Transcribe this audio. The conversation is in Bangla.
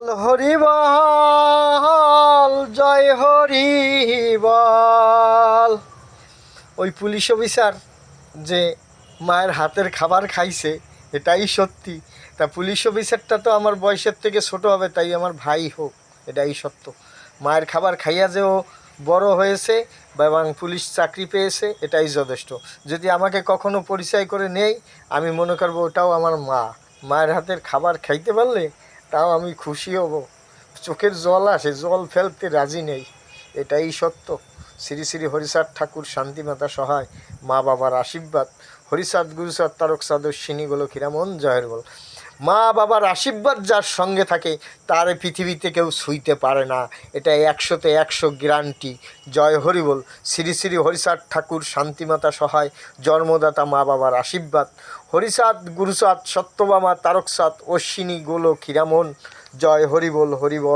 হরি বল, জয় হরি বল। ওই পুলিশ অফিসার যে মায়ের হাতের খাবার খাইছে এটাই সত্যি। তা পুলিশ অফিসারটা তো আমার বয়সের থেকে ছোট হবে, তাই আমার ভাই হোক, এটাই সত্য। মায়ের খাবার খাইয়া যে ও বড় হয়েছে এবং পুলিশ চাকরি পেয়েছে এটাই যথেষ্ট। যদি আমাকে কখনো পরিচয় করে নেই, আমি মনে করবো ওটাও আমার মা। মায়ের হাতের খাবার খাইতে পারলে তাও আমি খুশি হব, চোখের জল আসে, জল ফেলতে রাজি নেই, এটাই সত্য। শ্রী শ্রী হরিচাঁদ ঠাকুর, শান্তিমাতা সহায়, মা বাবার আশীর্বাদ, হরিচাঁদ গুরুচাঁদ তারকচাঁদ অশ্বিনী গোলক্ষীরামন জয়ের বল। মা বাবার আশীর্বাদ যার সঙ্গে থাকে তার পৃথিবীতে কেউ ছুঁইতে পারে না, এটা 100তে 100 গ্যারান্টি। জয় হরি বল। শ্রী শ্রী হরিচাঁদ ঠাকুর, শান্তিমাতা সহায়, জন্মদাতা মা বাবার আশীর্বাদ, হরিচাঁদ গুরুচাঁদ সত্যভামা তারকচাঁদ অশ্বিনী গোলক্ষীরামন জয় হরি বল, হরি বল।